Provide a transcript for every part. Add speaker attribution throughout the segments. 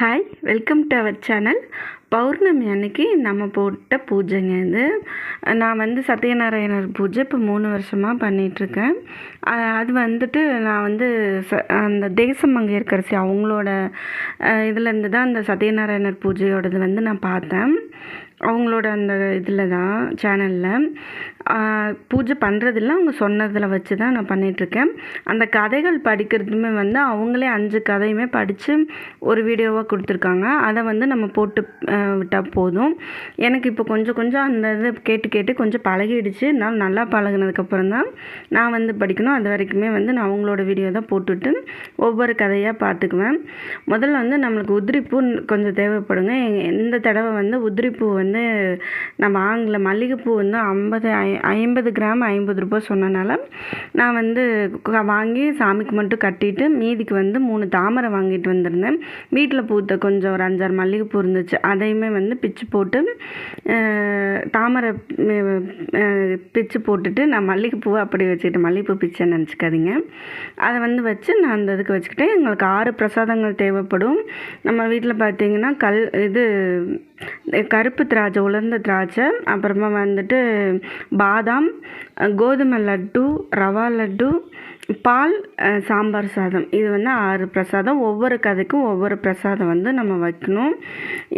Speaker 1: Hi, welcome to our channel. பௌர்ணமி அன்னைக்கு நம்ம போட்ட பூஜைங்க இது. நான் வந்து சத்யநாராயணர் பூஜை இப்போ 3 வருஷமாக பண்ணிகிட்ருக்கேன். அது வந்துட்டு நான் வந்து அந்த தேசம் மங்கையர்க்கரசி அவங்களோட இதுலேருந்து தான் அந்த சத்யநாராயணர் பூஜையோடது வந்து நான் பார்த்தேன். அவங்களோட அந்த இதில் தான் சேனலில் பூஜை பண்ணுறதில்ல, அவங்க சொன்னதில் வச்சு தான் நான் பண்ணிகிட்ருக்கேன். அந்த கதைகள் படிக்கிறதுமே வந்து அவங்களே 5 கதையுமே படித்து ஒரு வீடியோவாக கொடுத்துருக்காங்க. அதை வந்து நம்ம போட்டு விட்டால் போதும். எனக்கு இப்போ கொஞ்சம் அந்த இது கேட்டு கொஞ்சம் பழகிடுச்சு. நான் நல்லா பழகினதுக்கப்புறம் தான் நான் வந்து படிக்கணும். அது வரைக்குமே வந்து நான் அவங்களோட வீடியோ தான் போட்டுவிட்டு ஒவ்வொரு கதையாக பார்த்துக்குவேன். முதல்ல வந்து நம்மளுக்கு உதிரிப்பூ கொஞ்சம் தேவைப்படுங்க. எந்த தடவை வந்து உதிரிப்பூ வந்து நான் வாங்கல. மல்லிகைப்பூ வந்து 50 கிராம் 50 ரூபா சொன்னனால நான் வந்து வாங்கி சாமிக்கு மட்டும் கட்டிட்டு மீதிக்கு வந்து 3 தாமரை வாங்கிட்டு வந்திருந்தேன். வீட்டில் பூத்த கொஞ்சம் ஒரு 5-6 மல்லிகைப்பூ இருந்துச்சு. அதையுமே வந்து பிச்சு போட்டு தாமரை பிச்சு போட்டுட்டு நான் மல்லிகைப்பூவை அப்படி வச்சுக்கிட்டேன். மல்லிகைப்பூ பிச்சைன்னு நினச்சிக்காதீங்க. அதை வந்து வச்சு நான் அந்த இதுக்கு வச்சுக்கிட்டேன். எங்களுக்கு 6 பிரசாதங்கள் தேவைப்படும். நம்ம வீட்டில் பார்த்தீங்கன்னா கருப்பு திராட்சை, உலர்ந்த திராட்சை, அப்புறமா வந்துட்டு பாதாம், கோதுமை லட்டு, ரவா லட்டு, பால், சாம்பார் சாதம். இது வந்து 6 பிரசாதம். ஒவ்வொரு கதைக்கும் ஒவ்வொரு பிரசாதம் வந்து நம்ம வைக்கணும்.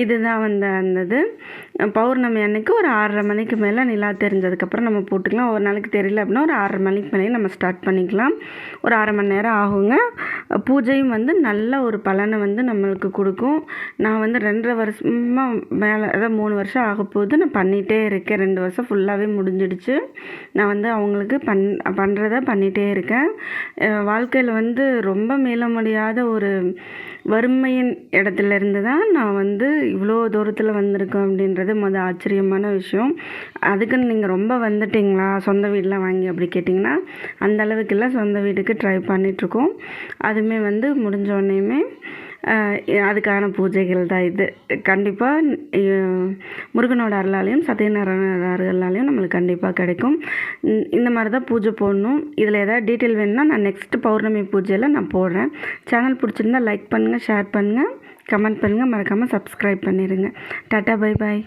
Speaker 1: இதுதான் வந்து அந்த பௌர்ணமி அன்னைக்கு ஒரு 6:30 மணிக்கு மேலே நிலா தெரிஞ்சதுக்கப்புறம் நம்ம போட்டுக்கலாம். ஒரு நாளைக்கு தெரியல அப்படின்னா ஒரு 6:30 மணிக்கு மேலே நம்ம ஸ்டார்ட் பண்ணிக்கலாம். ஒரு 1/2 மணி நேரம் ஆகுங்க. பூஜையும் வந்து நல்ல ஒரு பலனை வந்து நம்மளுக்கு கொடுக்கும். நான் வந்து 2.5 வருஷமாக மேலே, அதாவது 3 வருஷம் ஆக போகுது நான் பண்ணிகிட்டே இருக்கேன். 2 வருஷம் ஃபுல்லாகவே முடிஞ்சிடுச்சு. நான் வந்து அவங்களுக்கு பண்ணுறத பண்ணிகிட்டே இருக்கேன். வாழ்க்கையில் வந்து ரொம்ப மீள முடியாத ஒரு வறுமையின் இடத்துலேருந்து தான் நான் வந்து இவ்வளோ தூரத்தில் வந்திருக்கேன் அப்படின்றது ஆச்சரியமான விஷயம். அதுக்குன்னு நீங்கள் ரொம்ப வந்துட்டிங்களா சொந்த வீடெலாம் வாங்கி அப்படி கேட்டிங்கன்னா அந்த அளவுக்குலாம் சொந்த வீட்டுக்கு ட்ரை பண்ணிகிட்ருக்கோம். அதுவுமே வந்து முடிஞ்சோடனேயுமே அதுக்கான பூஜைகள் தான் இது. கண்டிப்பாக முருகனோட அருளாலையும் சத்யநாராயண அருளாலையும் நம்மளுக்கு கண்டிப்பாக கிடைக்கும். இந்த மாதிரி தான் பூஜை போடணும். இதில் ஏதாவது டீட்டெயில் வேணும்னா நான் நெக்ஸ்ட் பௌர்ணமி பூஜையில் நான் போடுறேன். சேனல் பிடிச்சிருந்தா லைக் பண்ணுங்கள், ஷேர் பண்ணுங்கள், கமெண்ட் பண்ணுங்கள், மறக்காமல் சப்ஸ்கிரைப் பண்ணிடுங்க. Tata, bye bye.